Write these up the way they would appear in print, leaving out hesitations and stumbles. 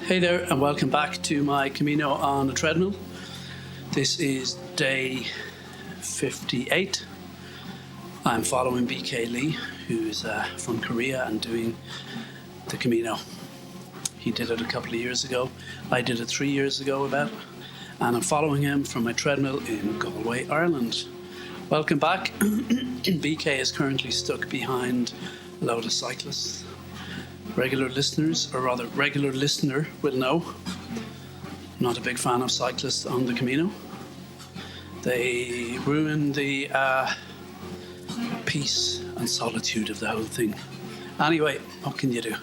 Hey there, and welcome back to my Camino on a treadmill. This is day 58. I'm following BK Lee, who's from Korea and doing the Camino. He did it a couple of years ago. I did it 3 years ago about, and I'm following him from my treadmill in Galway, Ireland. Welcome back. BK is currently stuck behind a load of cyclists. Regular listeners, or rather regular listener, will know I'm not a big fan of cyclists on the Camino. They ruin the peace and solitude of the whole thing. Anyway, what can you do?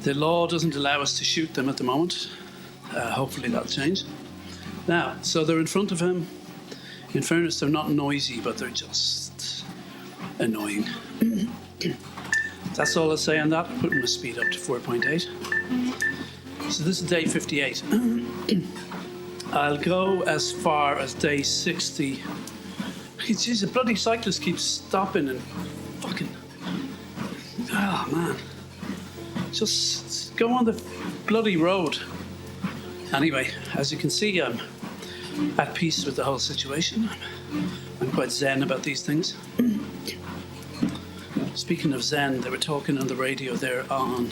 The law doesn't allow us to shoot them at the moment. Hopefully that'll change. Now, so they're in front of him. In fairness, they're not noisy, but they're just annoying. That's all I'll say on that. Putting my speed up to 4.8. So this is day 58. I'll go as far as day 60. Jeez, the bloody cyclist keeps stopping and fucking... Oh, man. Just go on the bloody road. Anyway, as you can see, I'm at peace with the whole situation. I'm quite zen about these things. Speaking of zen, they were talking on the radio there on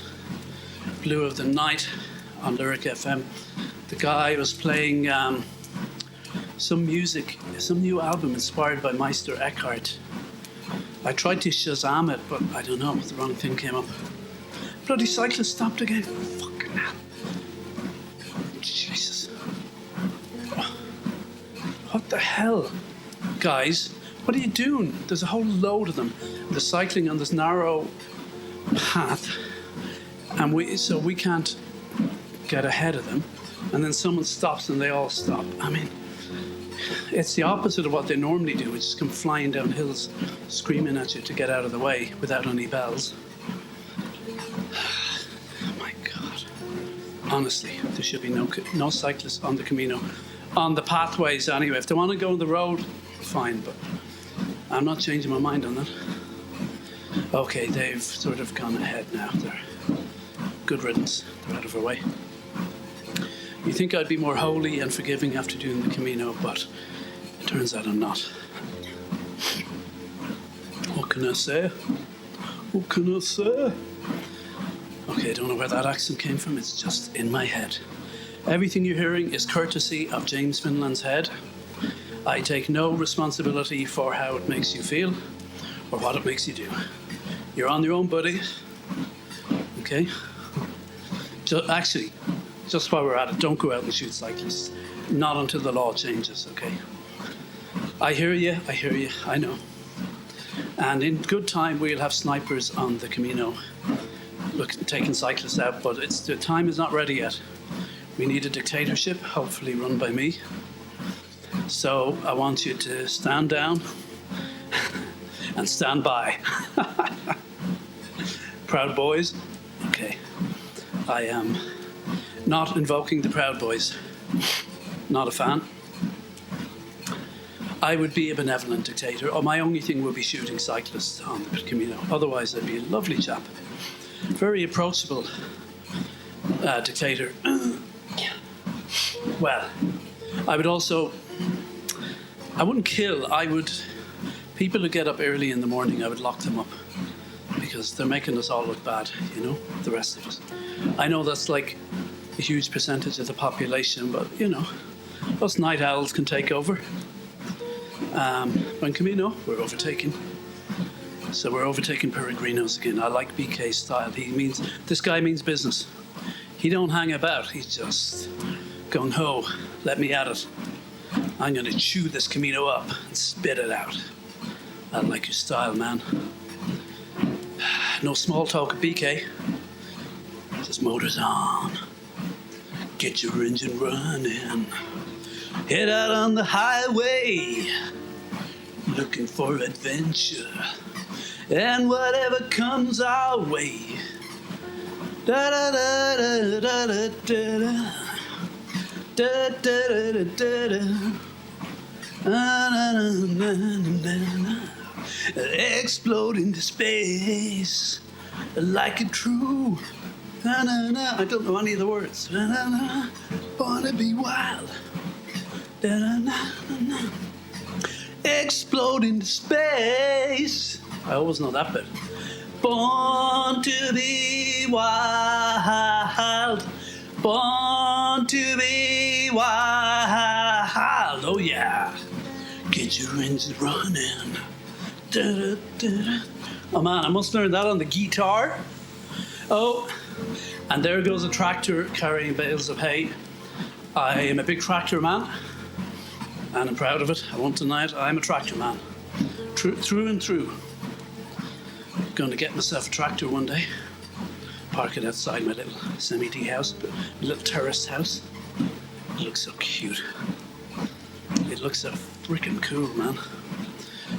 Blue of the Night on Lyric FM. The guy was playing some music, some new album inspired by Meister Eckhart. I tried to Shazam it, but I don't know, the wrong thing came up. Bloody cyclist stopped again. Fucking hell. Jesus. What the hell? Guys, what are you doing? There's a whole load of them. They're cycling on this narrow path, and we can't get ahead of them. And then someone stops and they all stop. I mean, it's the opposite of what they normally do, which is come flying down hills, screaming at you to get out of the way without any bells. Oh my God. Honestly, there should be no cyclists on the Camino. On the pathways anyway. If they want to go on the road, fine, but I'm not changing my mind on that. Okay, they've sort of gone ahead now. They're good riddance. They're out of our way. You think I'd be more holy and forgiving after doing the Camino, but it turns out I'm not. What can I say? What can I say? Okay, I don't know where that accent came from. It's just in my head. Everything you're hearing is courtesy of James Finlan's head. I take no responsibility for how it makes you feel or what it makes you do. You're on your own, buddy. Okay? Just while we're at it, don't go out and shoot cyclists. Not until the law changes, okay? I hear you, I know. And in good time, we'll have snipers on the Camino taking cyclists out, but the time is not ready yet. We need a dictatorship, hopefully run by me. So I want you to stand down and stand by. Proud Boys? Okay. I am not invoking the Proud Boys. Not a fan. I would be a benevolent dictator, or my only thing would be shooting cyclists on the Camino. Otherwise, I'd be a lovely chap. Very approachable dictator. Well, I wouldn't kill, people who get up early in the morning, I would lock them up because they're making us all look bad, the rest of us. I know that's like a huge percentage of the population, but, us night owls can take over. Buen Camino, we're overtaking. So we're overtaking Peregrinos again. I like BK's style. This guy means business. He don't hang about, he's just gung-ho, let me at it. I'm going to chew this Camino up and spit it out. I like your style, man. No small talk, BK. Just motors on. Get your engine running. Head out on the highway. Looking for adventure. And whatever comes our way. Da da da da da da da. Da, da, da, da, da. Na, na, na, na, na, na. Explode into space like a true Na, na, na. I don't know any of the words. Na, na, na. Wanna be wild. Da, na, na, na, na. Explode into space. I always know that bit. Born to be wild. Born to be wild. Oh yeah. Get your engine running. Da, da, da, da. Oh man, I must learn that on the guitar. Oh, and there goes a tractor carrying bales of hay. I am a big tractor man, and I'm proud of it. I won't deny it. I'm a tractor man, through and through. Going to get myself a tractor one day. Park it outside my little semi-D house, my little terraced house. It looks so cute. It looks so freaking cool, man.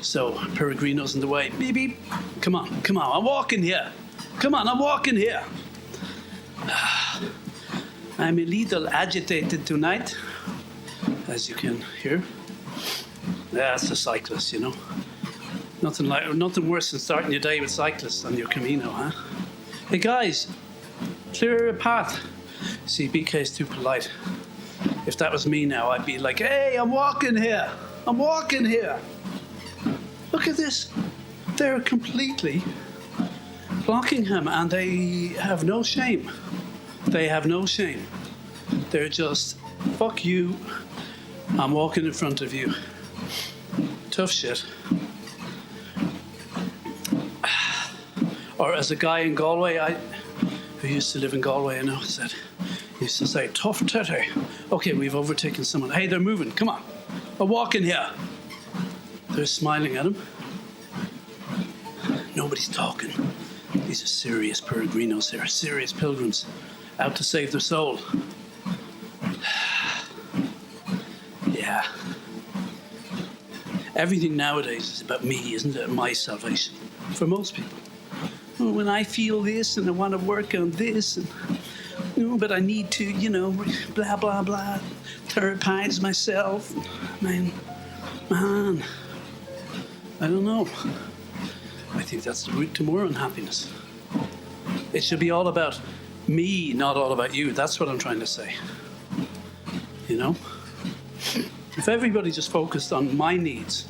So, Peregrino's in the way. Beep, beep. Come on, I'm walking here. Come on, I'm walking here. I'm a little agitated tonight, as you can hear. That's a cyclist, you know. Nothing worse than starting your day with cyclists on your Camino, huh? Hey guys, clear a path. See, BK's too polite. If that was me now, I'd be like, hey, I'm walking here. I'm walking here. Look at this. They're completely blocking him, and they have no shame. They have no shame. They're just, fuck you. I'm walking in front of you. Tough shit. Or as a guy in Galway, who used to live in Galway, I know, used to say, tough titty. Okay, we've overtaken someone. Hey, they're moving. Come on. I'm walking here. They're smiling at him. Nobody's talking. These are serious peregrinos here, serious pilgrims, out to save their soul. Yeah. Everything nowadays is about me, isn't it? My salvation. For most people. Oh, when I feel this and I want to work on this, and, but I need to, blah, blah, blah, therapize myself. Man, I don't know. I think that's the route to more unhappiness. It should be all about me, not all about you. That's what I'm trying to say. If everybody just focused on my needs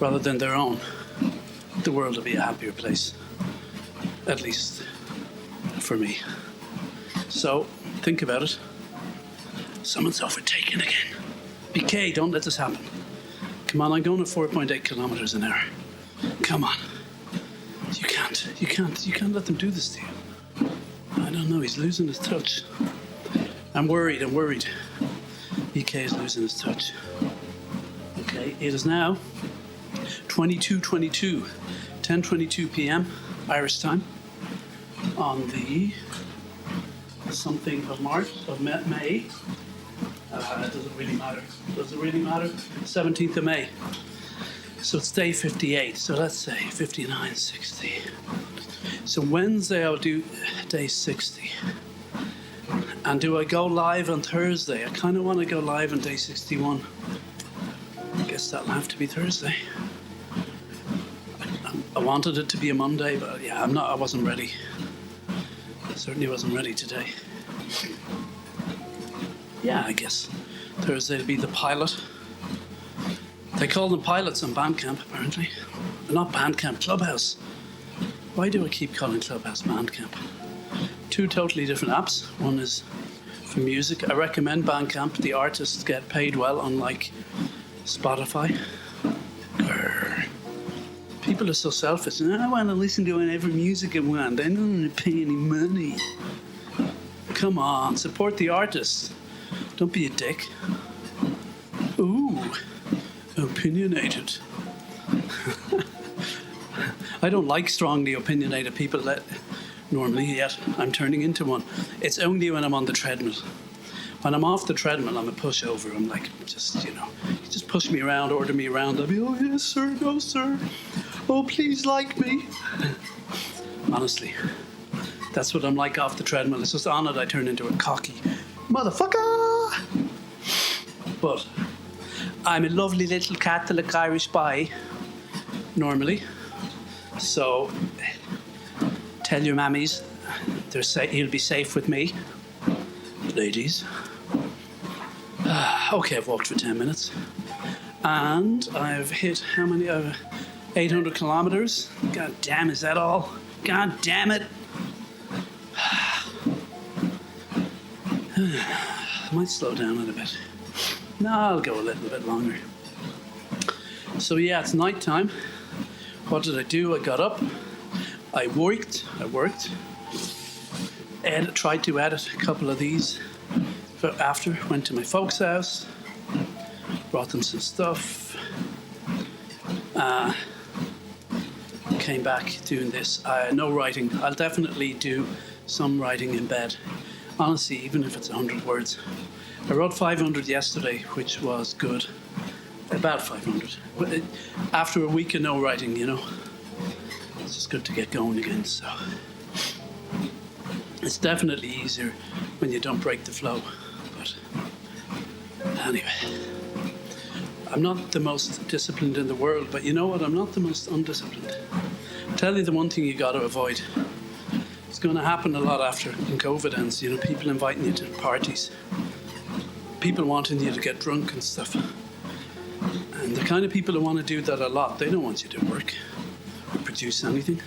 rather than their own, the world would be a happier place. At least for me. So, think about it. Someone's overtaken again. BK, don't let this happen. Come on, I'm going at 4.8 kilometers an hour. Come on. You can't let them do this to you. I don't know, he's losing his touch. I'm worried. BK is losing his touch. Okay, it is now 22:22, 10:22 p.m. Irish time on the something of March, of May. Does it really matter? 17th of May. So it's day 58. So let's say 59, 60. So Wednesday I'll do day 60. And do I go live on Thursday? I kind of want to go live on day 61. I guess that'll have to be Thursday. I wanted it to be a Monday, but yeah, I wasn't ready. I certainly wasn't ready today. Yeah, I guess Thursday will be the pilot. They call them pilots on Bandcamp, apparently. Not Bandcamp, Clubhouse. Why do I keep calling Clubhouse Bandcamp? Two totally different apps. One is for music. I recommend Bandcamp. The artists get paid well, unlike Spotify. Grr. People are so selfish. I want to listen to whatever music I want. I don't want to pay any money. Come on, support the artists. Don't be a dick. Ooh, opinionated. I don't like strongly opinionated people normally, yet I'm turning into one. It's only when I'm on the treadmill. When I'm off the treadmill, I'm a pushover. I'm like, just push me around, order me around. I'll be, oh, yes, sir, no, sir. Oh, please like me. Honestly, that's what I'm like off the treadmill. It's just on it, I turn into a cocky motherfucker. But I'm a lovely little Catholic Irish boy, normally. So tell your mammies he'll be safe with me, ladies. Okay, I've walked for 10 minutes. And I've hit how many? 800 kilometers. God damn, is that all? God damn it. I might slow down a little bit. No, I'll go a little bit longer. So yeah, it's night time. What did I do? I got up. I worked. Tried to edit a couple of these. But after, went to my folks' house. Brought them some stuff. Came back doing this. No writing. I'll definitely do some writing in bed. Honestly, even if it's 100 words. I wrote 500 yesterday, which was good. About 500. But after a week of no writing, it's just good to get going again. So it's definitely easier when you don't break the flow. But anyway. I'm not the most disciplined in the world, but you know what? I'm not the most undisciplined. I'll tell you the one thing you got to avoid. It's going to happen a lot after COVID ends. People inviting you to parties. People wanting you to get drunk and stuff. And the kind of people who want to do that a lot, they don't want you to work or produce anything.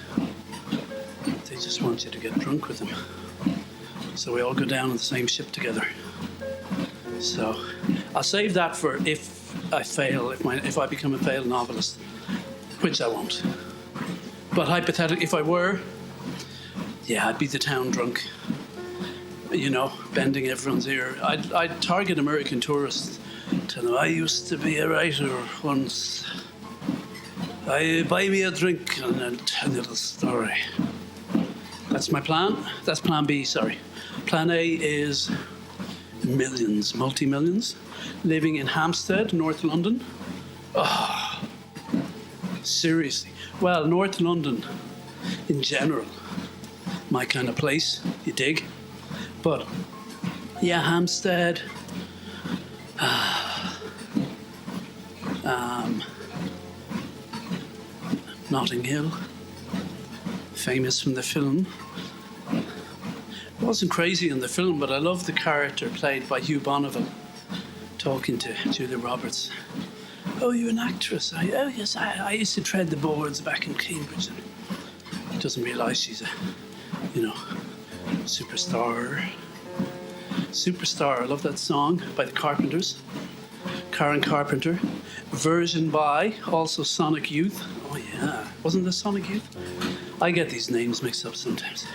They just want you to get drunk with them. So we all go down on the same ship together. So I'll save that for if I fail, if I become a failed novelist, which I won't. But hypothetically, if I were, yeah, I'd be the town drunk, bending everyone's ear. I'd target American tourists, tell them, I used to be a writer once. Buy me a drink and I'll tell you the story. That's my plan. That's plan B, sorry. Plan A is millions, multi-millions. Living in Hampstead, North London. Oh, seriously. Well, North London in general, my kind of place, you dig? But yeah, Hampstead, Notting Hill, famous from the film. It wasn't crazy in the film, but I love the character played by Hugh Bonneville talking to Julia Roberts. Oh, you're an actress. Yes, I used to tread the boards back in Cambridge. And he doesn't realise she's a, superstar. Superstar. I love that song by the Carpenters. Karen Carpenter. Version by also Sonic Youth. Oh yeah, wasn't this Sonic Youth? I get these names mixed up sometimes.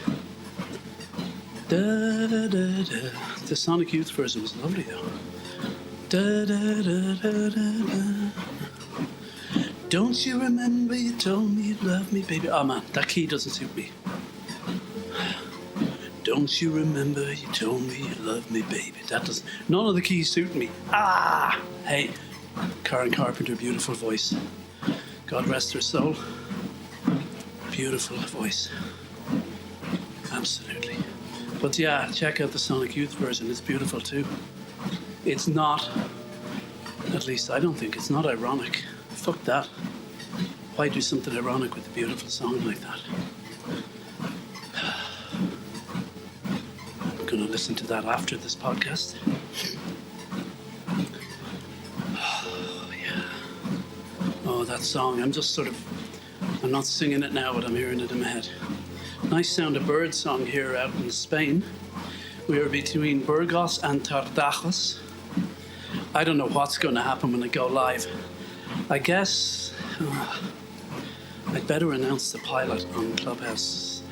Da, da, da, da. The Sonic Youth version was lovely though. Da, da, da, da, da, da. Don't you remember you told me you loved me, baby? Oh man, that key doesn't suit me. Don't you remember you told me you loved me, baby? That doesn't. None of the keys suit me. Hey, Karen Carpenter, beautiful voice. God rest her soul. Beautiful voice. Absolutely. But yeah, check out the Sonic Youth version. It's beautiful too. It's not, at least I don't think, it's not ironic. Fuck that. Why do something ironic with a beautiful song like that? I'm going to listen to that after this podcast. Oh, yeah. Oh, that song. I'm not singing it now, but I'm hearing it in my head. Nice sound of bird song here out in Spain. We are between Burgos and Tardajos. I don't know what's going to happen when I go live. I guess I'd better announce the pilot on Clubhouse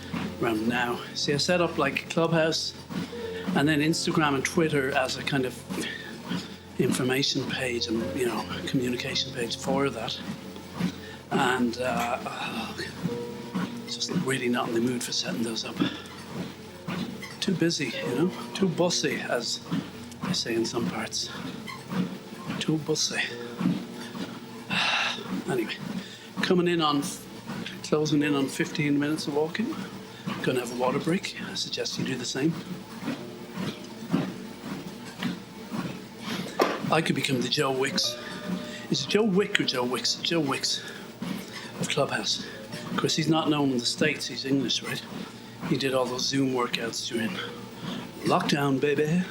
around now. See, I set up like Clubhouse and then Instagram and Twitter as a kind of information page and, communication page for that. And just really not in the mood for setting those up. Too busy, too bussy, as I say in some parts. Too bussy. Anyway, closing in on 15 minutes of walking. Gonna have a water break. I suggest you do the same. I could become the Joe Wicks. Is it Joe Wick or Joe Wicks? Joe Wicks of Clubhouse. Of course, he's not known in the States. He's English, right? He did all those Zoom workouts during lockdown, baby.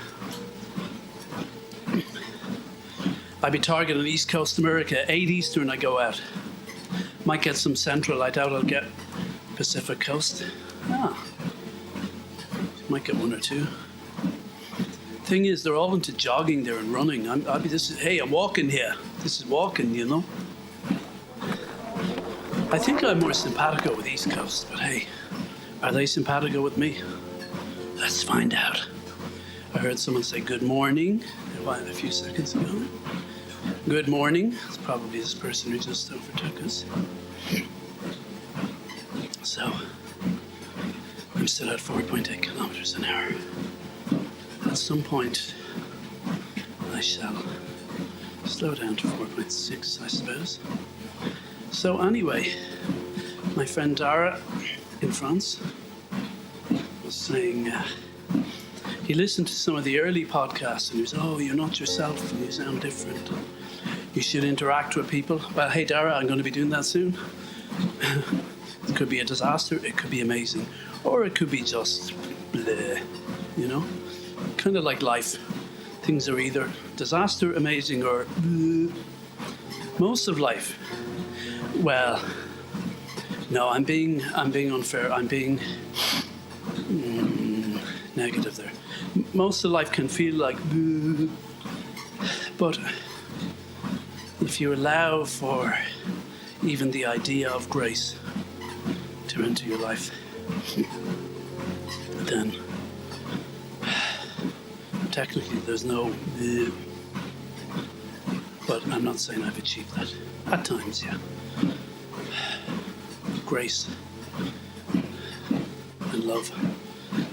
I'd be targeting East Coast America. 8 Eastern I go out. Might get some Central. I doubt I'll get Pacific Coast. Might get one or two. Thing is, they're all into jogging there and running. I'm walking here. This is walking, you know. I think I'm more simpatico with East Coast, but hey, are they simpatico with me? Let's find out. I heard someone say good morning a few seconds ago. Good morning. It's probably this person who just overtook us. So, I'm still at 4.8 kilometers an hour. At some point, I shall slow down to 4.6, I suppose. So anyway, my friend Dara in France was saying he listened to some of the early podcasts and he was, you're not yourself and you sound different. You should interact with people. Well, hey Dara, I'm going to be doing that soon. It could be a disaster, it could be amazing, or it could be just bleh, you know? Kind of like life. Things are either disaster, amazing, or bleh. Most of life. Well, no, I'm being unfair. I'm being negative there. Most of life can feel like bleh. But if you allow for even the idea of grace to enter your life, then technically there's no but I'm not saying I've achieved that. At times, yeah. Grace and love,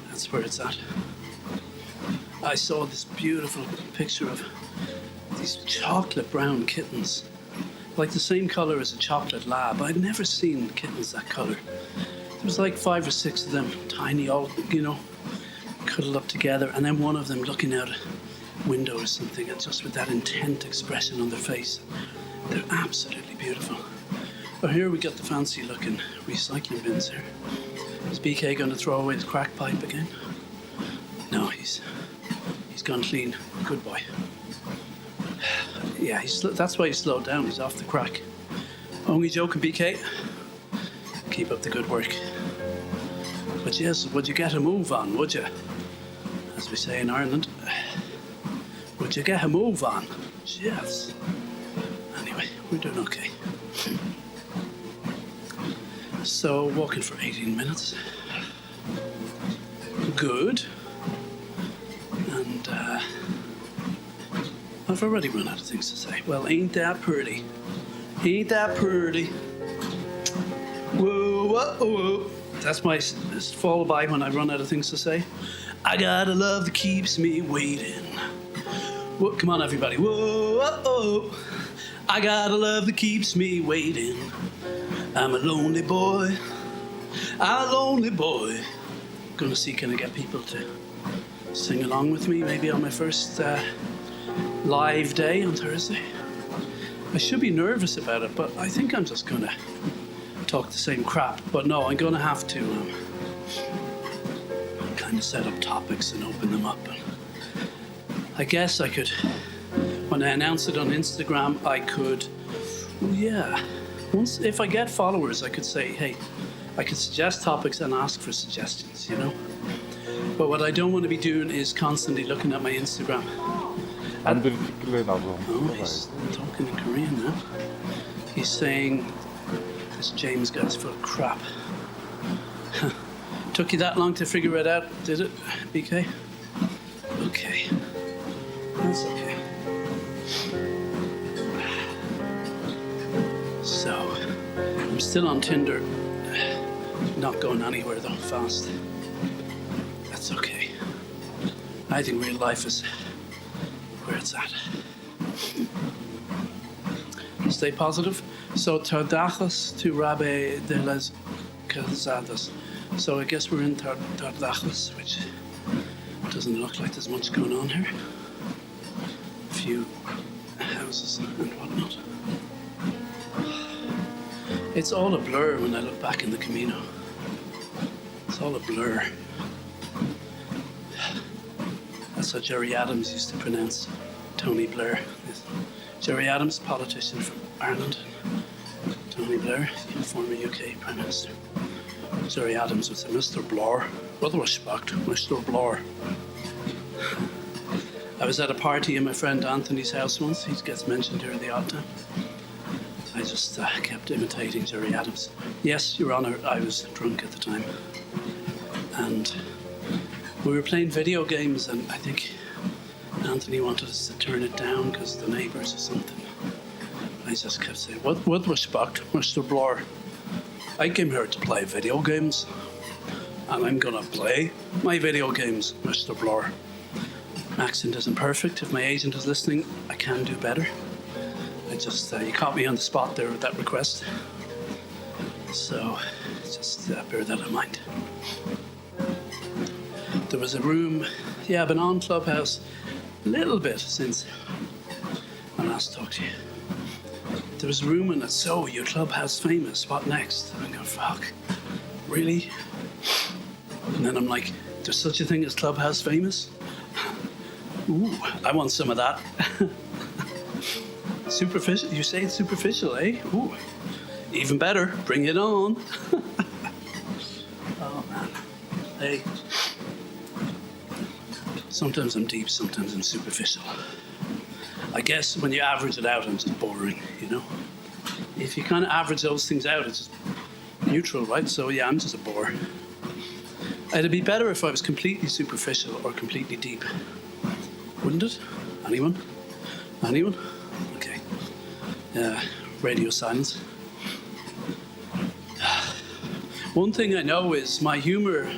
that's where it's at. I saw this beautiful picture of these chocolate brown kittens, like the same color as a chocolate lab. I'd never seen kittens that color. There was like 5 or 6 of them, tiny, all, cuddled up together, and then one of them looking out a window or something, and just with that intent expression on their face. They're absolutely beautiful. But here we got the fancy looking recycling bins here. Is BK going to throw away the crack pipe again? No, he's gone clean. Good boy. Yeah, that's why he slowed down. He's off the crack. Only joking, BK. Keep up the good work. But yes, would you get a move on, would you? As we say in Ireland. Would you get a move on? Yes. Anyway, we're doing okay. So, walking for 18 minutes. Good. And, I've already run out of things to say. Well, ain't that pretty? Ain't that pretty? Whoa, whoa, whoa. That's my fall by when I run out of things to say. I got a love that keeps me waiting. Whoa, come on, everybody. Whoa, whoa, whoa. I got a love that keeps me waiting. I'm a lonely boy. I'm a lonely boy. Gonna see, can I get people to sing along with me? Maybe on my first live day on Thursday. I should be nervous about it, but I think I'm just gonna talk the same crap. But no, I'm gonna have to kind of set up topics and open them up. And I guess I could, when I announce it on Instagram, I could, once if I get followers, I could say, hey, I could suggest topics and ask for suggestions, But what I don't want to be doing is constantly looking at my Instagram. He's talking in Korean now. He's saying, this James guy's full of crap. Took you that long to figure it out, did it, BK? Okay. That's okay. So, I'm still on Tinder. Not going anywhere though, fast. That's okay. I think real life is where it's at. Stay positive. So, Tardachos to Rabbe de las Calzadas. So I guess we're in Tardachos, which doesn't look like there's much going on here. A few houses and whatnot. It's all a blur when I look back in the Camino. It's all a blur. That's how Jerry Adams used to pronounce Tony Blair. Jerry Adams, politician from Ireland. Tony Blair, former UK Prime Minister. Jerry Adams was a Mr. Blair. Brother was shocked, Mr. Blair. I was at a party in my friend Anthony's house once. He gets mentioned here the odd time. I just kept imitating Jerry Adams. Yes, Your Honour, I was drunk at the time. And we were playing video games, and I think Anthony wanted us to turn it down because the neighbours or something. I just kept saying, with respect, Mr. Blair, I came here to play video games, and I'm gonna play my video games, Mr. Blair. My accent isn't perfect. If my agent is listening, I can do better. I just, you caught me on the spot there with that request. So, just bear that in mind. There was a room, yeah, I've been on Clubhouse a little bit since I last talked to you. There was a room in it, so you're Clubhouse famous, what next? And I'm going, fuck, really? And then I'm like, there's such a thing as Clubhouse famous? Ooh, I want some of that. Superficial, you say it's superficial, eh? Ooh, even better, bring it on. Oh man, hey. Sometimes I'm deep, sometimes I'm superficial. I guess when you average it out, I'm just boring, you know? If you kind of average those things out, it's just neutral, right? So yeah, I'm just a bore. It'd be better if I was completely superficial or completely deep. Wouldn't it? Anyone? Anyone? Okay. Radio silence. One thing I know is my humour,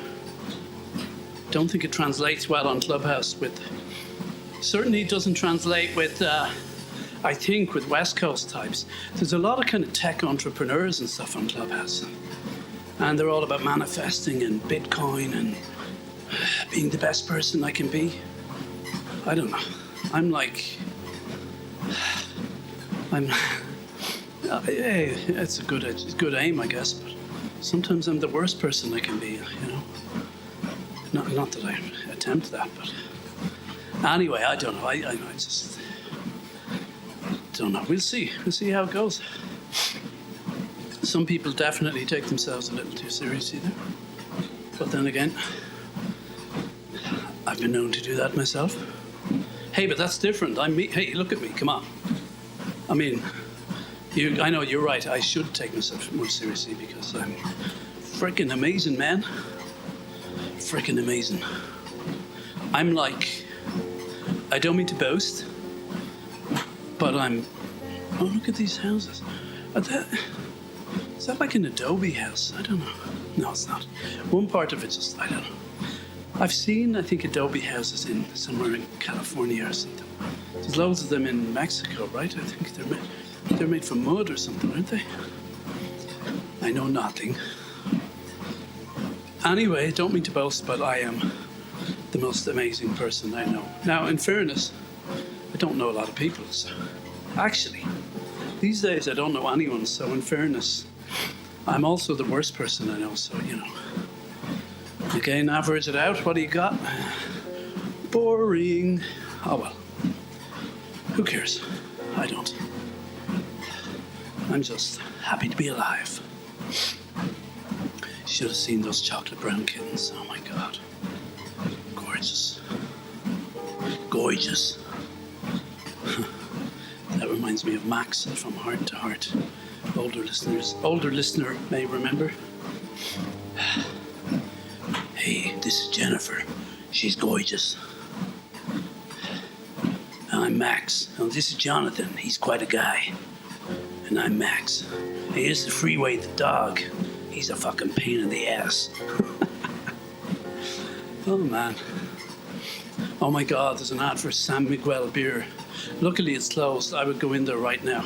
don't think it translates well on Clubhouse with, certainly it doesn't translate with, I think, with West Coast types. There's a lot of kind of tech entrepreneurs and stuff on Clubhouse. And they're all about manifesting and Bitcoin and being the best person I can be. I don't know. I'm like, hey, it's a good aim, I guess, but sometimes I'm the worst person I can be, you know. Not that I attempt that, but anyway, I don't know. I just don't know. We'll see. We'll see how it goes. Some people definitely take themselves a little too seriously there. But then again, I've been known to do that myself. Hey, but that's different. I'm me. Hey, look at me. Come on. I mean, I know you're right. I should take myself more seriously because I'm freaking amazing, man. Freaking amazing. I'm like, I don't mean to boast, but oh, look at these houses. Is that like an adobe house? I don't know. No, it's not. One part of it just, I don't know. I've seen, I think, adobe houses somewhere in California or something. There's loads of them in Mexico, right? I think they're made from mud or something, aren't they? I know nothing. Anyway, don't mean to boast, but I am the most amazing person I know. Now, in fairness, I don't know a lot of people, so actually, these days I don't know anyone, so in fairness, I'm also the worst person I know, so, you know. Again, average it out, what do you got? Boring. Oh well, who cares? I don't. I'm just happy to be alive. Should have seen those chocolate brown kittens. Oh my God. Gorgeous. Gorgeous. That reminds me of Max from Heart to Heart. Older listener may remember. Hey, this is Jennifer. She's gorgeous. I'm Max. Oh, this is Jonathan. He's quite a guy. And I'm Max. Here's the Freeway the dog. He's a fucking pain in the ass. Oh man. Oh my God, there's an ad for San Miguel beer. Luckily it's closed. I would go in there right now.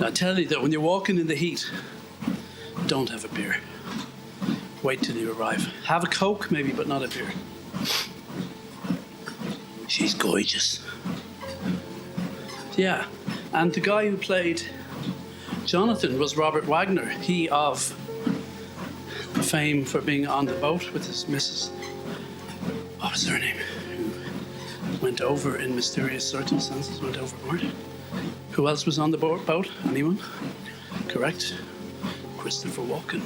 Now I tell you that when you're walking in the heat, don't have a beer. Wait till you arrive. Have a Coke maybe, but not a beer. She's gorgeous. Yeah, and the guy who played Jonathan was Robert Wagner. He of fame for being on the boat with his missus. What was her name? Who went over in mysterious circumstances, went overboard. Who else was on the boat? Anyone? Correct. Christopher Walken.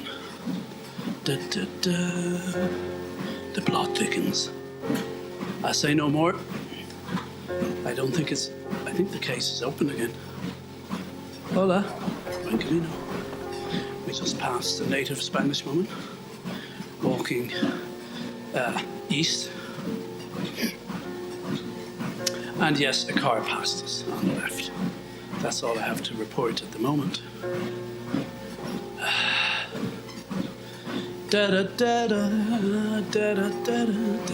Da, da, da. The plot thickens. I say no more. I think the case is open again. Hola, Buen Camino. We just passed a native Spanish woman walking east. And yes, a car passed us on the left. That's all I have to report at the moment. Da da da da da da da da da.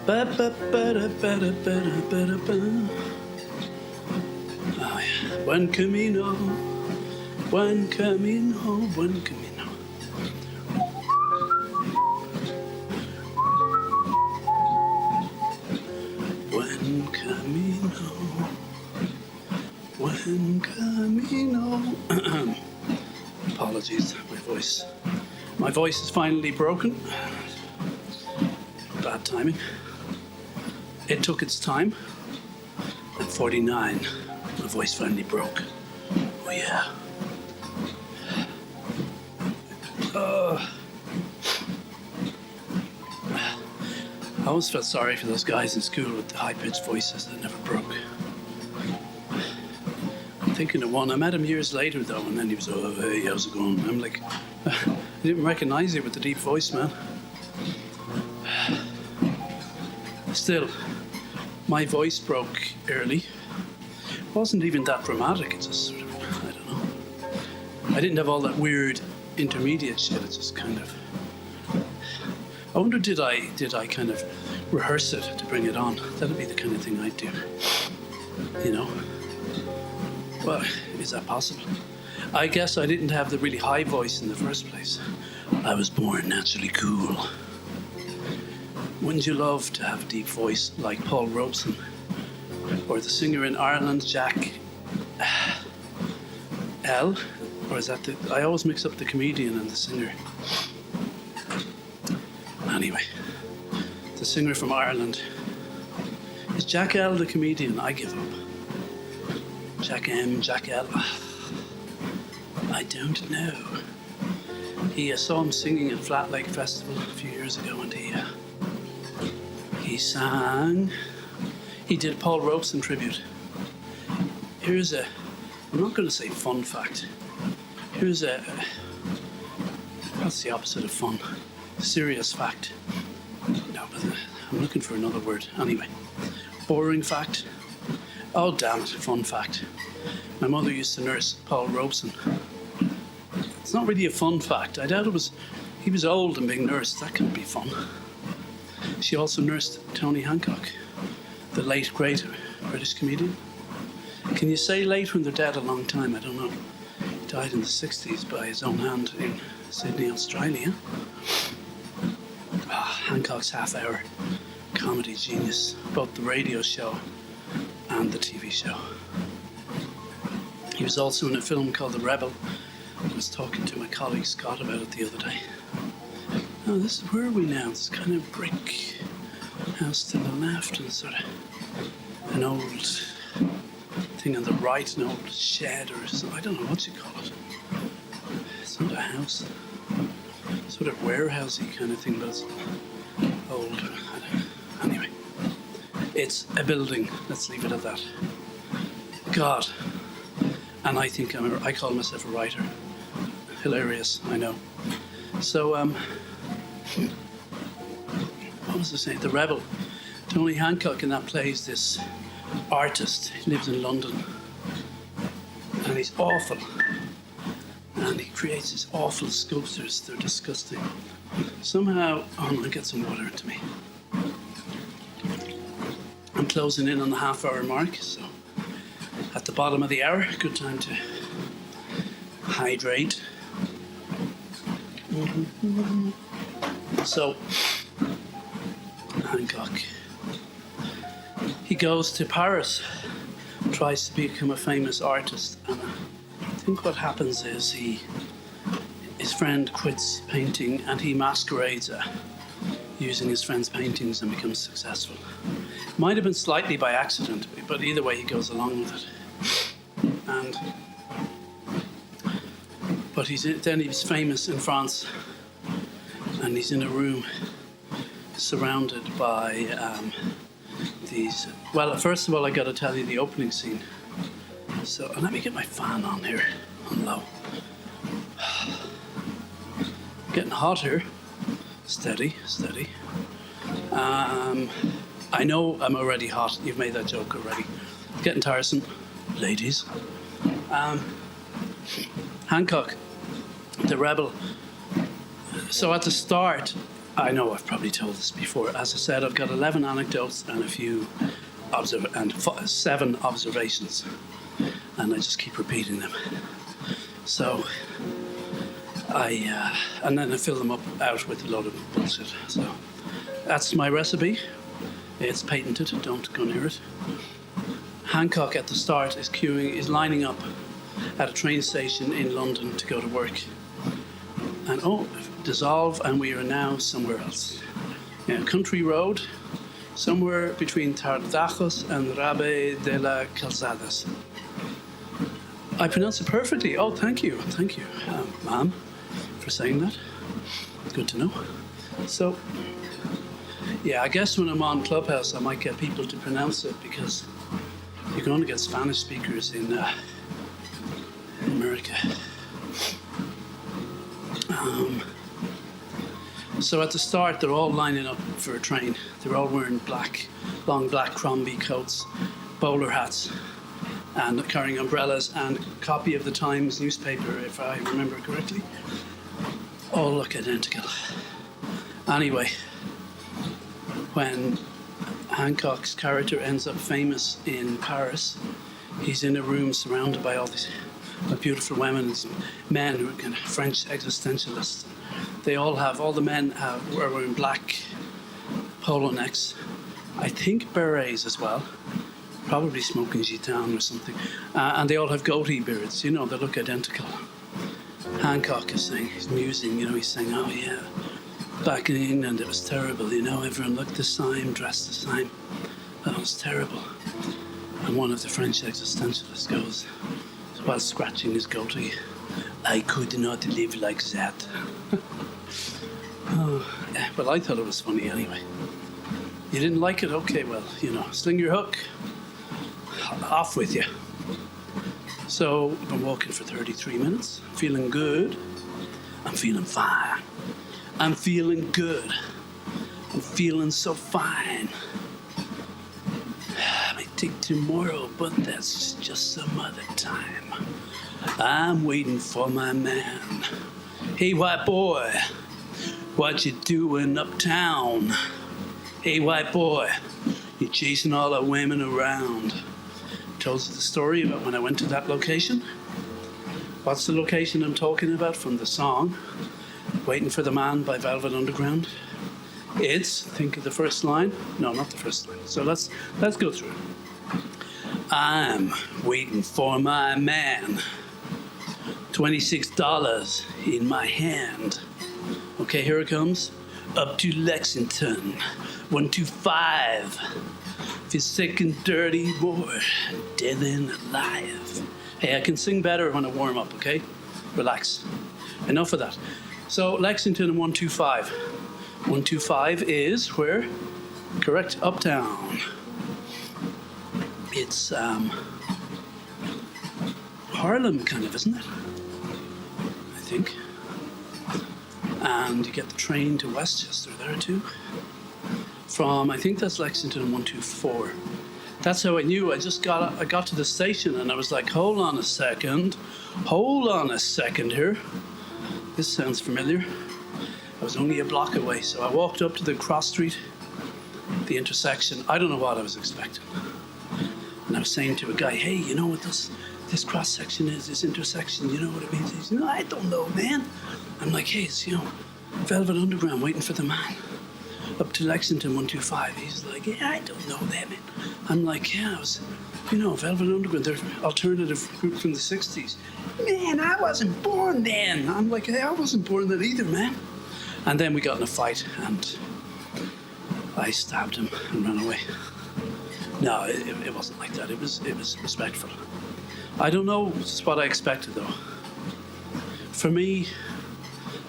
Ba ba ba da ba da ba da ba da ba. Oh yeah, Buen Camino, Buen Camino, Buen Camino. Buen Camino, Buen Camino. Apologies, my voice is finally broken. Bad timing. It took its time. At 49, my voice finally broke. Oh yeah. I always felt sorry for those guys in school with the high-pitched voices that never broke. Thinking of one. I met him years later though, and then he was, oh hey, how's it going? I'm like, I didn't recognize you with the deep voice, man. Still, my voice broke early. It wasn't even that dramatic. It just sort of, I don't know. I didn't have all that weird intermediate shit. It just kind of. I wonder, did I kind of rehearse it to bring it on? That'd be the kind of thing I'd do. You know. Well, is that possible? I guess I didn't have the really high voice in the first place. I was born naturally cool. Wouldn't you love to have a deep voice like Paul Robeson? Or the singer in Ireland, Jack L? Or is that I always mix up the comedian and the singer. Anyway, the singer from Ireland. Is Jack L the comedian? I give up. Jack M, Jack L. I don't know. I saw him singing at Flat Lake Festival a few years ago, and he sang. He did Paul Robeson tribute. Here's I'm not going to say fun fact. What's the opposite of fun? Serious fact. No, but I'm looking for another word. Anyway, boring fact. Oh, damn it, fun fact. My mother used to nurse Paul Robeson. It's not really a fun fact. I doubt he was old and being nursed. That can't be fun. She also nursed Tony Hancock, the late, great British comedian. Can you say late when they're dead a long time? I don't know. He died in the 60s by his own hand in Sydney, Australia. Hancock's half-hour comedy genius, both the radio show and the TV show. He was also in a film called The Rebel. I was talking to my colleague Scott about it the other day. Oh, where are we now? This kind of brick house to the left and sort of an old thing on the right, an old shed or something. I don't know what you call it. It's not a house. Sort of warehousey kind of thing, but it's old. Anyway, it's a building. Let's leave it at that. God. And I think I call myself a writer. Hilarious, I know. So, what was I saying? The Rebel. Tony Hancock in that plays this artist. He lives in London. And he's awful. And he creates these awful sculptures. They're disgusting. Somehow, I'll get some water into me. I'm closing in on the half-hour mark, so at the bottom of the hour, good time to hydrate. So, Hancock, he goes to Paris, tries to become a famous artist, and I think what happens is his friend quits painting and he masquerades using his friend's paintings and becomes successful. Might have been slightly by accident, but either way he goes along with it. But then he's famous in France, and he's in a room surrounded by these. Well, first of all, I got to tell you the opening scene. So let me get my fan on here, on low. Getting hot here. Steady, steady. I know I'm already hot. You've made that joke already. Getting tiresome, ladies. Hancock, the rebel. So at the start, I know I've probably told this before. As I said, I've got 11 anecdotes and a few 7 observations, and I just keep repeating them. So and then I fill them out with a load of bullshit. So that's my recipe. It's patented. Don't go near it. Hancock at the start is lining up at a train station in London to go to work. And dissolve, and we are now somewhere else. Country road, somewhere between Tardajos and Rabe de la Calzadas. I pronounce it perfectly. Oh, thank you, ma'am, for saying that. Good to know. So, yeah, I guess when I'm on Clubhouse, I might get people to pronounce it, because you can only get Spanish speakers in America. So at the start, they're all lining up for a train. They're all wearing long black Crombie coats, bowler hats, and carrying umbrellas, and a copy of the Times newspaper, if I remember correctly. All look identical. Anyway, when Hancock's character ends up famous in Paris, he's in a room surrounded by all these beautiful women and men who are kind of French existentialists. All the men are wearing black polo necks, I think berets as well, probably smoking gitan or something, and they all have goatee beards. They look identical. Hancock is saying, he's musing, he's saying, oh yeah, back in England it was terrible, everyone looked the same, dressed the same. That was terrible. And one of the French existentialists goes, while scratching his goatee, I could not live like that. Well, I thought it was funny anyway. You didn't like it? Okay, well, sling your hook. Off with you. So, I've been walking for 33 minutes, feeling good. I'm feeling fine. I'm feeling good. I'm feeling so fine. I might take tomorrow, but that's just some other time. I'm waiting for my man. Hey, white boy, what you doing uptown? Hey, white boy, you chasing all the women around. Told you the story about when I went to that location. What's the location I'm talking about from the song Waiting for the Man by Velvet Underground? It's, think of the first line. No, not the first line. So let's go through it. I'm waiting for my man. $26 in my hand. Okay, here it comes. Up to Lexington, 125. If you're sick and dirty, boy, dead and alive. Hey, I can sing better when I warm up, okay? Relax. Enough of that. So, Lexington and 125. 125 is where? Correct, uptown. It's Harlem, kind of, isn't it? I think. And you get the train to Westchester there too. I think that's Lexington and 124. That's how I knew. I got to the station and I was like, hold on a second here. This sounds familiar. I was only a block away, so I walked up to the cross street, the intersection. I don't know what I was expecting. And I was saying to a guy, hey, you know what this cross section is, this intersection, you know what it means? He said, no, I don't know, man. I'm like, hey, it's, Velvet Underground, Waiting for the Man. up to Lexington 125. He's like, yeah, I don't know them. I'm like, yeah, I was, Velvet Underground, they're alternative group from the 60s. Man, I wasn't born then. I'm like, hey, I wasn't born then either, man. And then we got in a fight, and I stabbed him and ran away. No, it wasn't like that. It was respectful. I don't know what I expected, though. For me,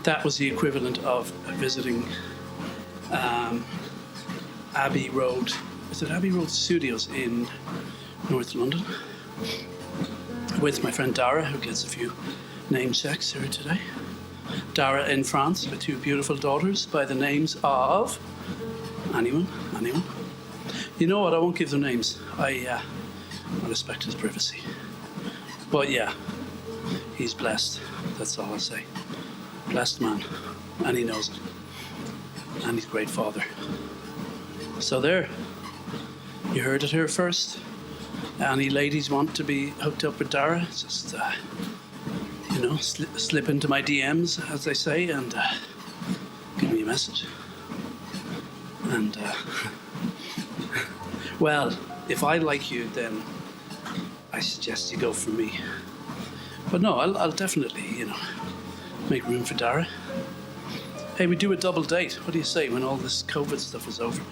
that was the equivalent of visiting Abbey Road. Is it Abbey Road Studios in North London? With my friend Dara, who gets a few name checks here today. Dara in France with two beautiful daughters by the names of... Anyone? You know what? I won't give their names. I respect his privacy. But yeah, he's blessed. That's all I'll say. Blessed man. And he knows it. And he's a great father. So there. You heard it here first. Any ladies want to be hooked up with Dara, just, slip into my DMs, as they say, and give me a message. And, well, if I like you, then I suggest you go for me. But no, I'll definitely, make room for Dara. Hey, we do a double date. What do you say when all this COVID stuff is over?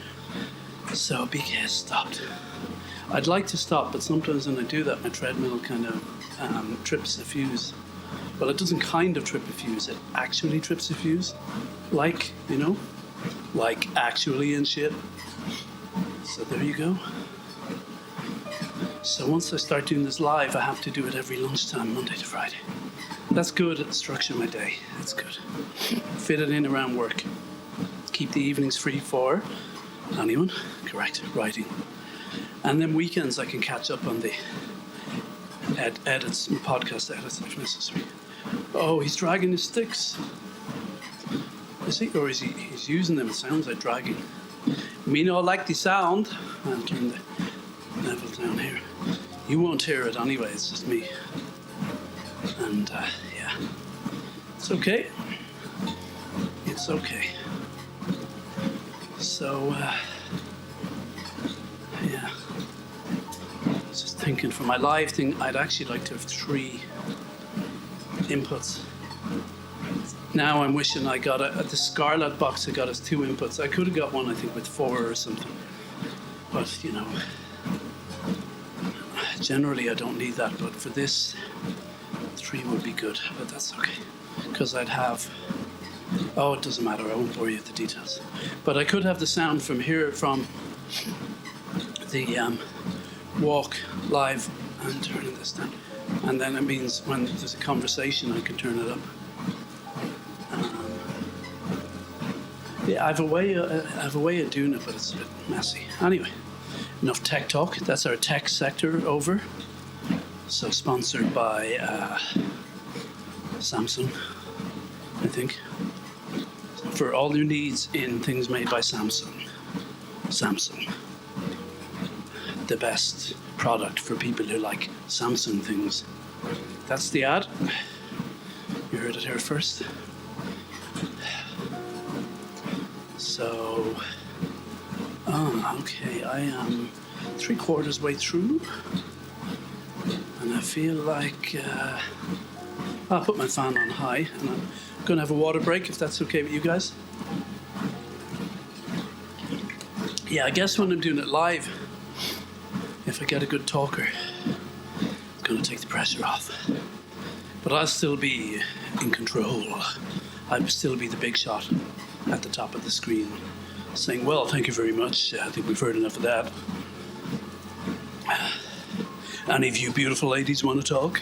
So BK has stopped. I'd like to stop, but sometimes when I do that, my treadmill kind of trips a fuse. Well, it doesn't kind of trip a fuse, it actually trips a fuse. Like actually and shit. So there you go. So once I start doing this live, I have to do it every lunchtime, Monday to Friday. That's good at structuring my day. That's good. Fit it in around work. Keep the evenings free for anyone. Correct. Writing. And then weekends I can catch up on the edits, podcast edits if necessary. Oh, he's dragging his sticks. Is he? Or is he's using them? It sounds like dragging. Me not like the sound. I'll turn the level down here. You won't hear it anyway, it's just me. And yeah, it's okay. It's okay. So, yeah. Just thinking for my live thing, I'd actually like to have 3 inputs. Now I'm wishing I got at the Scarlet box I got us 2 inputs. I could have got one, I think, with 4 or something. But, generally I don't need that, but for this, 3 would be good, but that's okay. Because I'd have... Oh, it doesn't matter, I won't bore you with the details. But I could have the sound from here, from the walk live, and turning this down. And then it means when there's a conversation, I can turn it up. Yeah, I have a way of doing it, but it's a bit messy. Anyway, enough tech talk. That's our tech sector over. So sponsored by Samsung, I think. For all your needs in things made by Samsung. Samsung. The best product for people who like Samsung things. That's the ad. You heard it here first. So, okay, I am 3/4 way through, and I feel like I'll put my fan on high, and I'm going to have a water break if that's okay with you guys. Yeah, I guess when I'm doing it live, if I get a good talker, it's going to take the pressure off. But I'll still be in control. I'll still be the big shot at the top of the screen, saying, well, thank you very much. I think we've heard enough of that. Any of you beautiful ladies want to talk?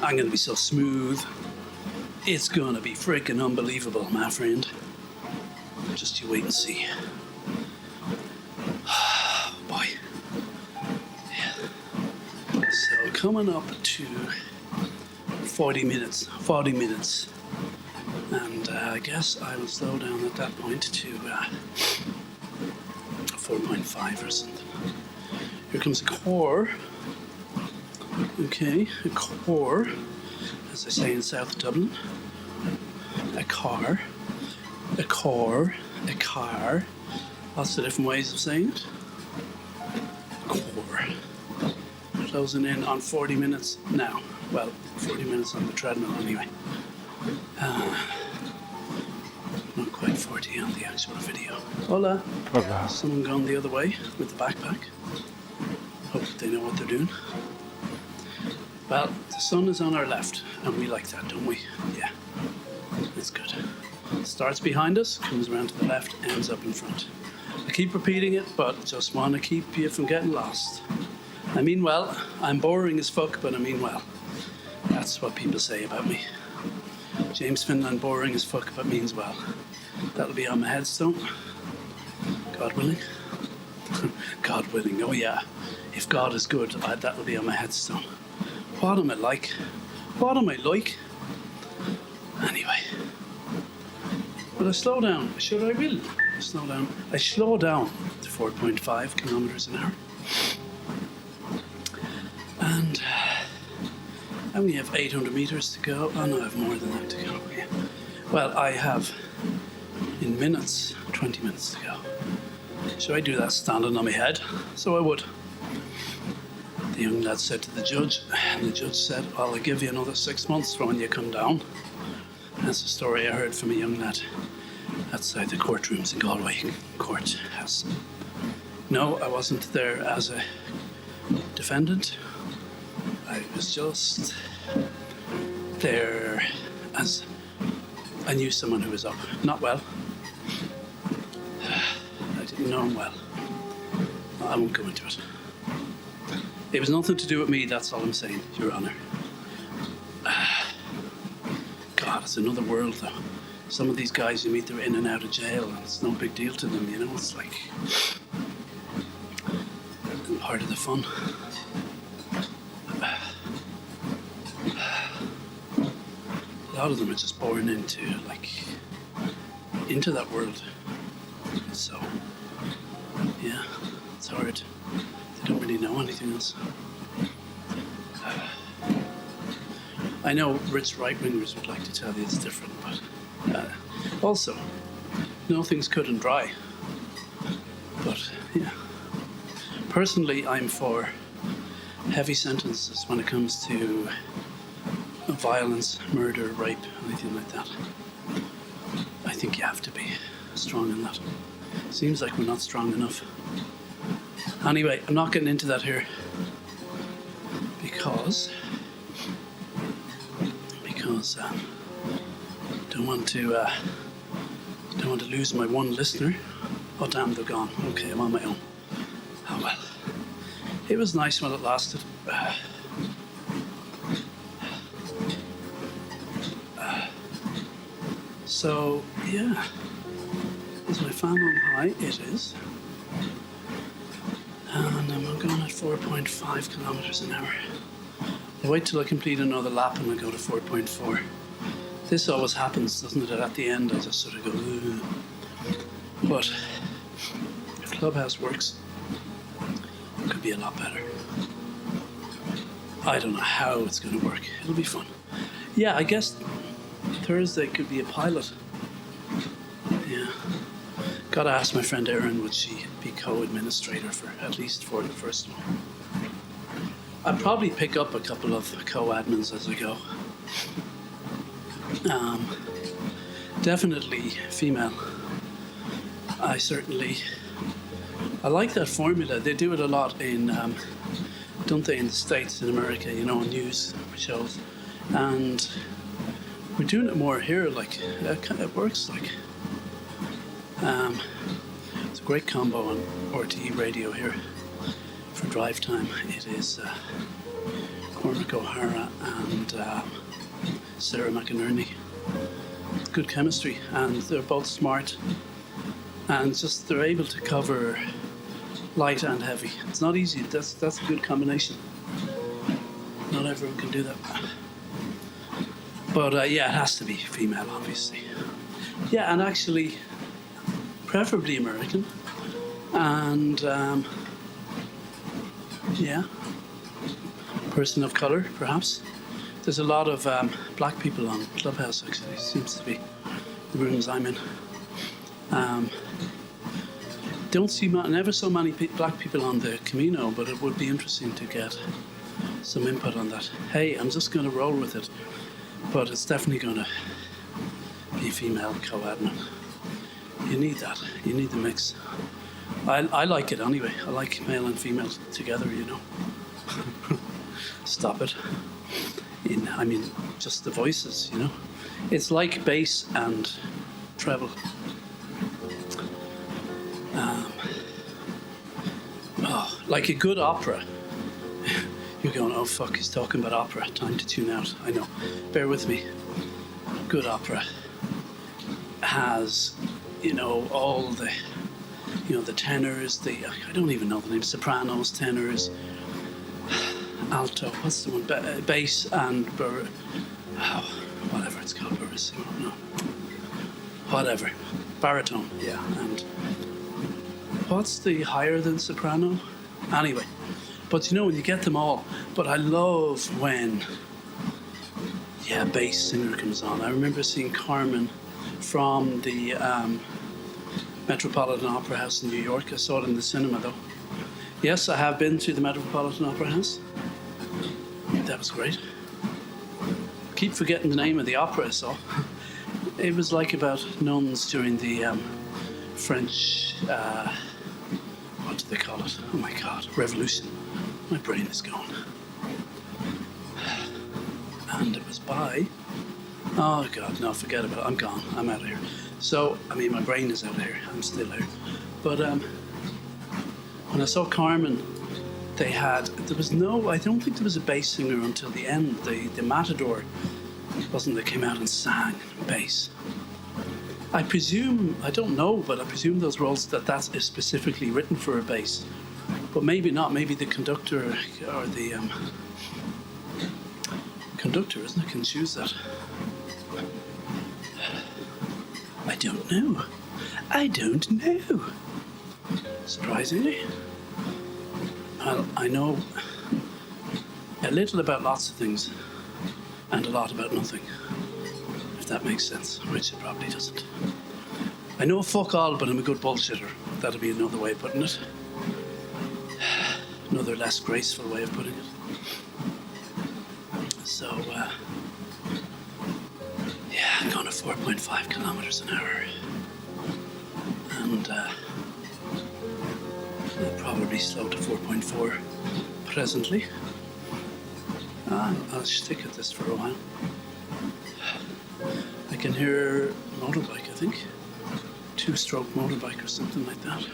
I'm going to be so smooth. It's going to be freaking unbelievable, my friend. Just you wait and see. Boy. Yeah. So coming up to 40 minutes. And I guess I will slow down at that point to 4.5 or something. Here comes a core. Okay, a core, as I say in South Dublin. A car, a car. Lots of different ways of saying it. Core. Closing in on 40 minutes now. Well, 40 minutes on the treadmill anyway. Not quite 40 on the actual video. Hola. Hola. Someone gone the other way with the backpack. Hope they know what they're doing. Well, the sun is on our left, and we like that, don't we? Yeah, that's good. Starts behind us, comes around to the left, ends up in front. I keep repeating it, but just want to keep you from getting lost. I mean well. I'm boring as fuck, but I mean well. That's what people say about me. James Finlan, boring as fuck, but means well. That'll be on my headstone. God willing. God willing, oh yeah. If God is good, that'll be on my headstone. What am I like? What am I like? Anyway. Will I slow down? Sure I will. Slow down. I slow down to 4.5 kilometers an hour. And I only have 800 meters to go. Oh no, I have more than that to go. Yeah. Well, I have, in minutes, 20 minutes to go. Should I do that standing on my head? So I would. The young lad said to the judge, and the judge said, well, I'll give you another 6 months from when you come down. That's a story I heard from a young lad outside the courtrooms in Galway courthouse. No, I wasn't there as a defendant. I was just there as I knew someone who was up. Not well. I didn't know him well. I won't go into it. It was nothing to do with me, that's all I'm saying, Your Honour. God, it's another world though. Some of these guys you meet, they're in and out of jail, and it's no big deal to them, you know. It's like part of the fun. A lot of them are just born into that world. So, yeah, it's hard. They don't really know anything else. I know rich right-wingers would like to tell you it's different, but also, nothing's cut and dry. But, yeah. Personally, I'm for heavy sentences when it comes to violence, murder, rape, anything like that. I think you have to be strong in that. Seems like we're not strong enough. Anyway, I'm not getting into that here because don't want to lose my one listener. Oh damn, they're gone. Okay, I'm on my own. Oh well. It was nice while it lasted. So yeah, is my fan on high? It is. And I'm going at 4.5 kilometers an hour. I'll wait till I complete another lap and I go to 4.4. This always happens, doesn't it? At the end, I just sort of go, ugh. But if Clubhouse works, it could be a lot better. I don't know how it's going to work. It'll be fun. Yeah, I guess Thursday could be a pilot. Yeah. Gotta ask my friend Erin, would she be co-administrator for at least for the first one? I'd probably pick up a couple of co-admins as I go. Definitely female. I like that formula. They do it a lot in, don't they, in the States, in America, you know, news shows. And we're doing it more here, like, it works, like. It's a great combo on RTE radio here for drive time. It is Cormac O'Hara and Sarah McInerney. Good chemistry, and they're both smart, and just they're able to cover light and heavy. It's not easy. That's a good combination. Not everyone can do that. But yeah, it has to be female, obviously. Yeah, and actually, preferably American, and yeah, person of color, perhaps. There's a lot of black people on Clubhouse, actually, seems to be the rooms I'm in. Don't see never so many black people on the Camino, but it would be interesting to get some input on that. Hey, I'm just going to roll with it, but it's definitely going to be female co-admin. You need that. You need the mix. I like it anyway. I like male and female together, you know. Stop it. I mean, just the voices, you know. It's like bass and treble. Like a good opera. You're going, oh fuck, he's talking about opera. Time to tune out. I know. Bear with me. Good opera has, you know, all the, you know, the tenors, I don't even know the name, sopranos, tenors, alto, what's the one, bass and whatever it's called, barissimo, no, whatever, baritone, yeah, and what's the higher than soprano? Anyway, but you know, when you get them all, but I love when, yeah, bass singer comes on. I remember seeing Carmen from the Metropolitan Opera House in New York. I saw it in the cinema though. Yes, I have been to the Metropolitan Opera House. That was great. Keep forgetting the name of the opera I saw. It was like about nuns during the French, what do they call it? Oh my God, Revolution. My brain is going. And it was by, oh God, no, forget about it. I'm gone. I'm out of here. So, I mean, my brain is out of here. I'm still here. But when I saw Carmen, there was no, I don't think there was a bass singer until the end. The Matador wasn't that came out and sang bass. I presume, I don't know, but I presume those roles that is specifically written for a bass. But maybe not. Maybe the conductor or the conductor, isn't it, can choose that. I don't know. I don't know. Surprisingly. Well, I know a little about lots of things and a lot about nothing, if that makes sense, which it probably doesn't. I know fuck all, but I'm a good bullshitter. That'd be another way of putting it. Another less graceful way of putting it. So, yeah, I'm going at 4.5 kilometers an hour. And I'll probably slow to 4.4 presently. I'll stick at this for a while. I can hear a motorbike, I think. 2-stroke motorbike or something like that.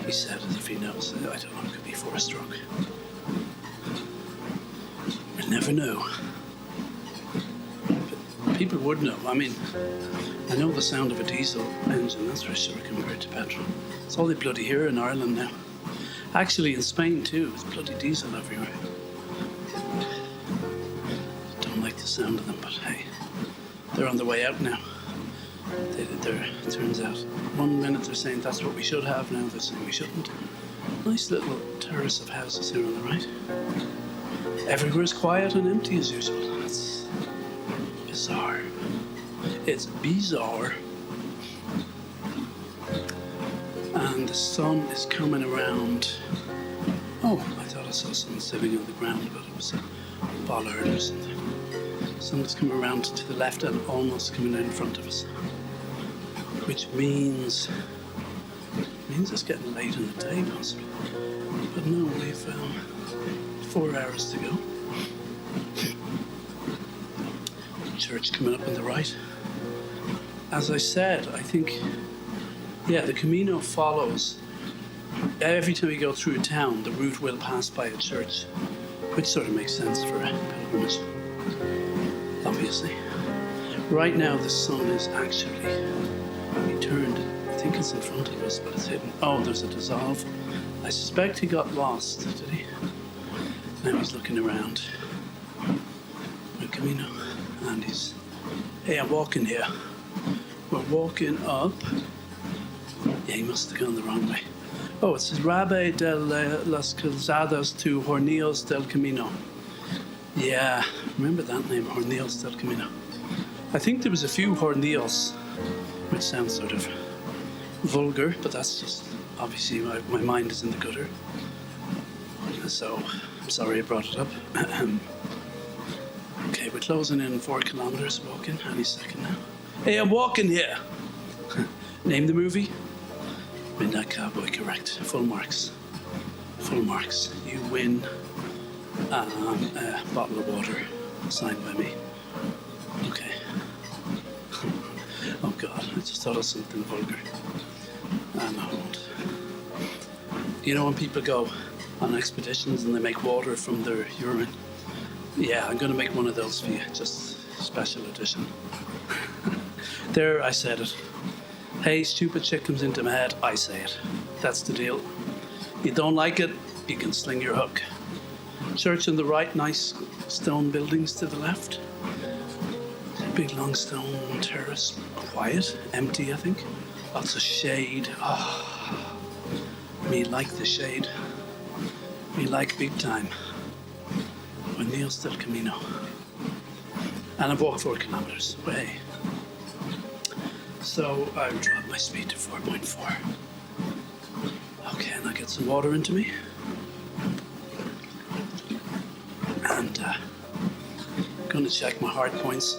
He said as if he knows. I don't know, it could be 4-stroke. We'll never know. But people would know. I mean, I know the sound of a diesel engine, that's for sure, compared to petrol. It's all they bloody hear in Ireland now. Actually, in Spain too, it's bloody diesel everywhere. Don't like the sound of them, but hey, they're on their way out now. It turns out, 1 minute they're saying that's what we should have, now they're saying we shouldn't. Nice little terrace of houses here on the right. Everywhere's quiet and empty as usual. That's bizarre. It's bizarre. And the sun is coming around. Oh, I thought I saw someone sitting on the ground, but it was a bollard or something. The sun is coming around to the left and almost coming in front of us. Which means it's getting late in the day, possibly. But no, we've 4 hours to go. Church coming up on the right. As I said, I think, yeah, the Camino follows. Every time you go through a town, the route will pass by a church, which sort of makes sense for a pilgrimage, obviously. Right now, the sun is actually, he turned, I think it's in front of us, but it's hidden. Oh, there's a dissolve. I suspect he got lost, did he? Now he's looking around. Buen Camino. And he's, hey, I'm walking here. We're walking up. Yeah, he must have gone the wrong way. Oh, it says Rabe de las Calzadas to Hornillos del Camino. Yeah, remember that name, Hornillos del Camino. I think there was a few horneos, which sounds sort of vulgar, but that's just obviously my mind is in the gutter. So I'm sorry I brought it up. Okay, we're closing in 4 kilometers, walking any second now. Hey, I'm walking here. Name the movie? Midnight Cowboy, correct. Full marks. Full marks. You win a bottle of water signed by me. Okay. Oh God, I just thought of something vulgar. I won't. You know when people go on expeditions and they make water from their urine? Yeah, I'm going to make one of those for you, just special edition. There, I said it. Hey, stupid shit comes into my head, I say it. That's the deal. You don't like it, you can sling your hook. Church on the right, nice stone buildings to the left. Big long stone terrace, quiet, empty I think. Lots of shade. Oh, me like the shade. Me like big time. Buen Camino. And I've walked 4 kilometers away. So I've dropped my speed to 4.4. Okay, and I get some water into me. And I'm going to check my hard points.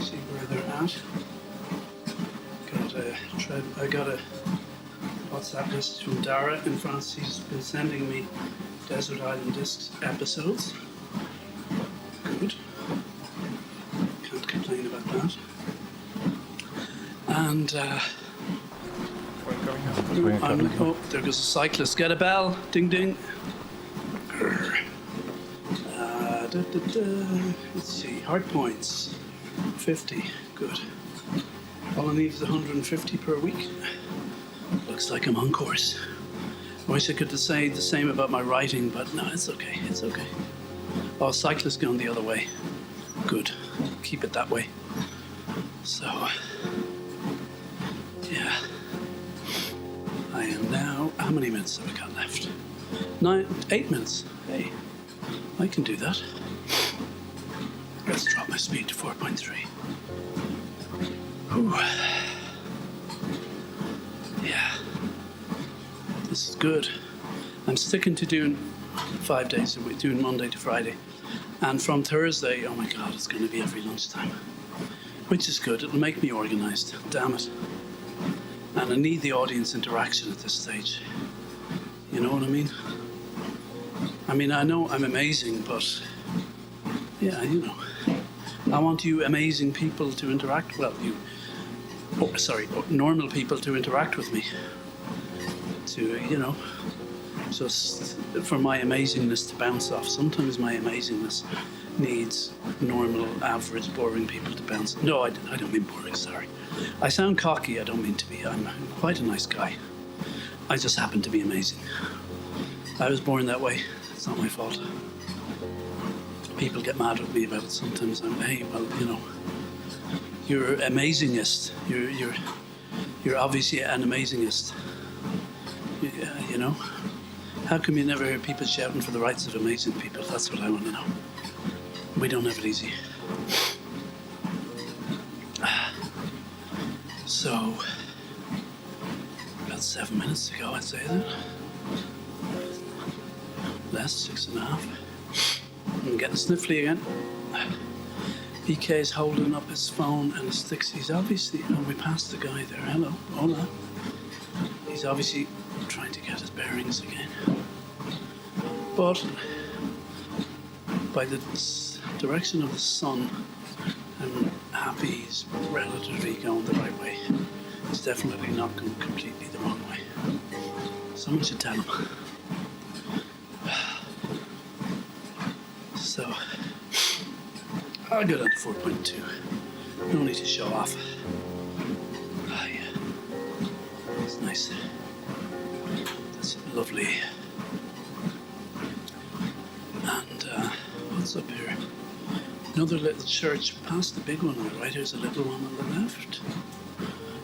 See where they're at. I got a WhatsApp message from Dara in France. He's been sending me Desert Island Discs episodes. Good. Can't complain about that. And oh, there goes a cyclist. Get a bell. Ding ding. Let's see. Hard points. 50. Good. All I need is 150 per week. Looks like I'm on course. I wish I could say the same about my writing, but no, it's okay. It's okay. Oh, cyclists going the other way. Good. Keep it that way. So, yeah. I am now. How many minutes have I got left? 8 minutes. Hey, I can do that. Let's drop my speed to 4.3. Whew. Yeah. This is good. I'm sticking to doing 5 days a week, doing Monday to Friday. And from Thursday, oh my God, it's going to be every lunchtime. Which is good. It'll make me organised. Damn it. And I need the audience interaction at this stage. You know what I mean? I mean, I know I'm amazing, but yeah, you know. I want you amazing people to interact, normal people to interact with me. To, you know, just for my amazingness to bounce off. Sometimes my amazingness needs normal, average, boring people to bounce. No, I don't mean boring, sorry. I sound cocky, I don't mean to be. I'm quite a nice guy. I just happen to be amazing. I was born that way. It's not my fault. People get mad with me about it sometimes. Hey, well, you know, you're amazingist. You're obviously an amazingist. You know? How come you never hear people shouting for the rights of amazing people? That's what I want to know. We don't have it easy. So, about 7 minutes to go, I'd say that. Less, 6.5. I'm getting sniffly again. BK's holding up his phone and his sticks. He's obviously, we passed the guy there. Hello, hola. He's obviously trying to get his bearings again. But by the direction of the sun, I'm happy he's relatively going the right way. He's definitely not going completely the wrong way. Someone should tell him. So, I'll go down to 4.2. No need to show off. Ah, yeah. It's nice. That's lovely. And what's up here? Another little church. Past the big one on the right, there's a little one on the left.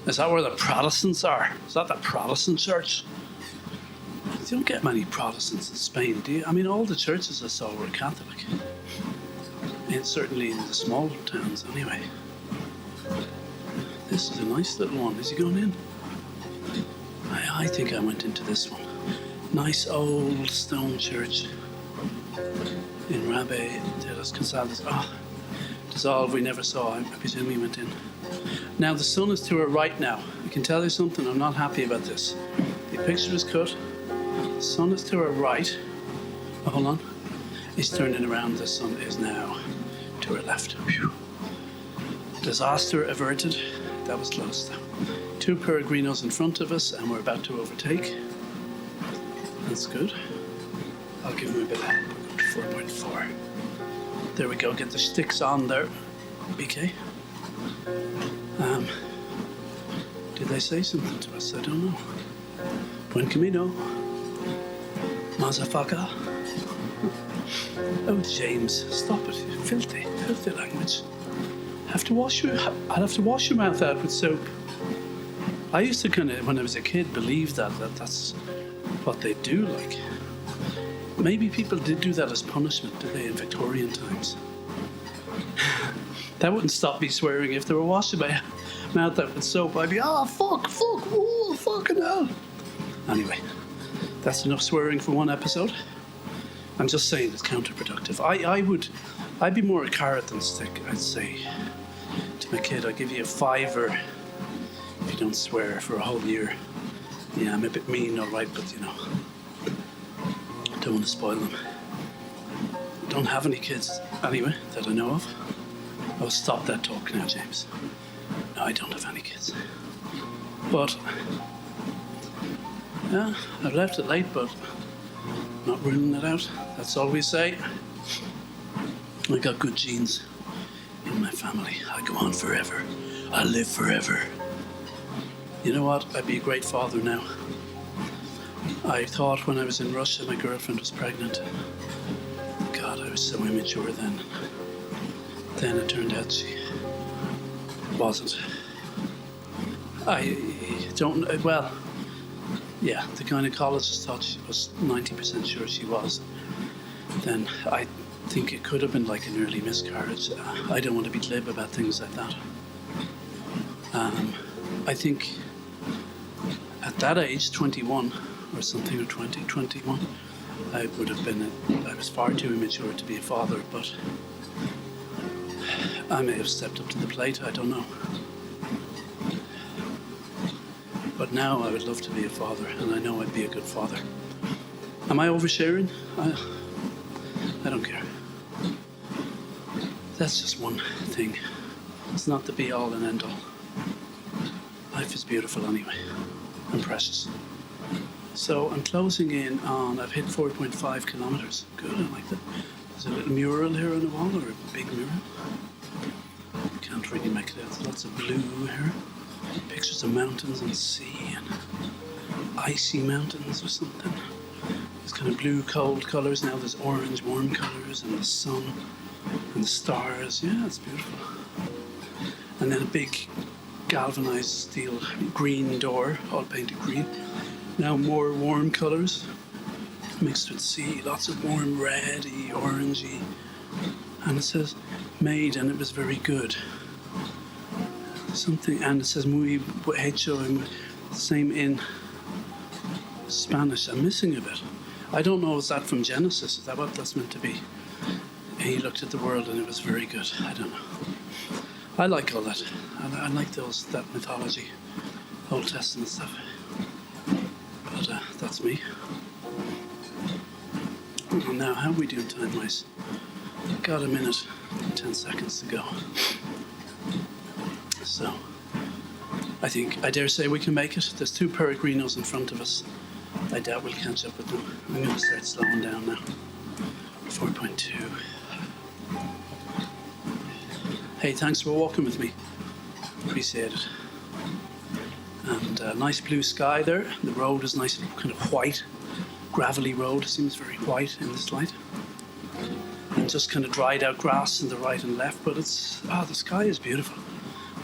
Is that where the Protestants are? Is that the Protestant church? You don't get many Protestants in Spain, do you? I mean, all the churches I saw were Catholic. certainly in the small towns anyway. This is a nice little one. Is he going in? I think I went into this one. Nice old stone church in Rabbe de los Gonzales. Dissolved, we never saw. I presume he went in. Now the sun is to our right now. I can tell you something, I'm not happy about this. The picture is cut. The sun is to our right. Oh, hold on. It's turning around. The sun is now to our left. Whew. Disaster averted. That was close though. 2 peregrinos in front of us and we're about to overtake. That's good. I'll give him a bit of help. We're going to 4.4. There we go. Get the sticks on there. BK. Did they say something to us? I don't know. Buen Camino. Mazafaka. Oh, James, stop it. Filthy, filthy language. I'll have to wash your mouth out with soap. I used to kind of, when I was a kid, believe that's what they do, like. Maybe people did do that as punishment, did they, in Victorian times? That wouldn't stop me swearing if they were washing my mouth out with soap. I'd be, fuck, oh, fucking hell. Anyway, that's enough swearing for one episode. I'm just saying it's counterproductive. I'd be more a carrot than stick, I'd say. To my kid, I'll give you a $5 if you don't swear for a whole year. Yeah, I'm a bit mean, all right, but you know, I don't want to spoil them. I don't have any kids, anyway, that I know of. Oh, stop that talk now, James. No, I don't have any kids. But, yeah, I've left it late, but not ruling it out. That's all we say. I got good genes in my family. I go on forever. I live forever. You know what? I'd be a great father now. I thought when I was in Russia my girlfriend was pregnant. God, I was so immature then. Then it turned out she wasn't. I don't, well, yeah, the gynecologist thought she was 90% sure she was. Then I think it could have been like an early miscarriage. I don't want to be glib about things like that. I think at that age, 21 or something, or 20, 21, I was far too immature to be a father, but I may have stepped up to the plate, I don't know. But now I would love to be a father, and I know I'd be a good father. Am I oversharing? I don't care. That's just one thing. It's not the be-all and end-all. Life is beautiful anyway, and precious. So I'm closing in on, I've hit 4.5 kilometers. Good, I like that. There's a little mural here on the wall, or a big mural. Can't really make it out. There's lots of blue here. Pictures of mountains and sea and icy mountains or something. There's kind of blue, cold colours. Now there's orange, warm colours, and the sun and the stars. Yeah, it's beautiful. And then a big galvanised steel green door, all painted green. Now more warm colours mixed with sea. Lots of warm reddy, orangey. And it says made, and it was very good. Something, and it says muy hecho, same in Spanish. I'm missing a bit. I don't know, is that from Genesis? Is that what that's meant to be? He looked at the world and it was very good. I don't know. I like all that. I like that mythology, Old Testament stuff. But that's me. And now, how are we doing time-wise? Got a minute and 10 seconds to go. So, I dare say we can make it. There's 2 peregrinos in front of us. I doubt we'll catch up with them. I'm going to start slowing down now. 4.2. Hey, thanks for walking with me. Appreciate it. And nice blue sky there. The road is nice, kind of white, gravelly road. It seems very white in this light. And just kind of dried out grass in the right and left, but the sky is beautiful.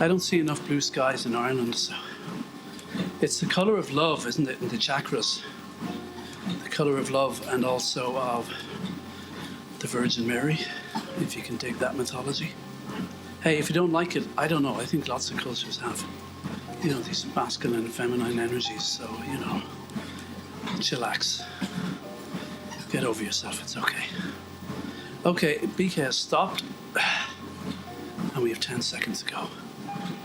I don't see enough blue skies in Ireland, so it's the colour of love, isn't it, in the chakras? The colour of love, and also of the Virgin Mary, if you can dig that mythology. Hey, if you don't like it, I don't know. I think lots of cultures have, these masculine and feminine energies. So, chillax. Get over yourself. It's okay. Okay, BK has stopped. And we have 10 seconds to go.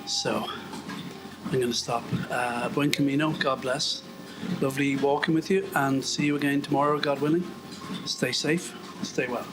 So, I'm going to stop. Buen Camino. God bless. Lovely walking with you. And see you again tomorrow, God willing. Stay safe. Stay well.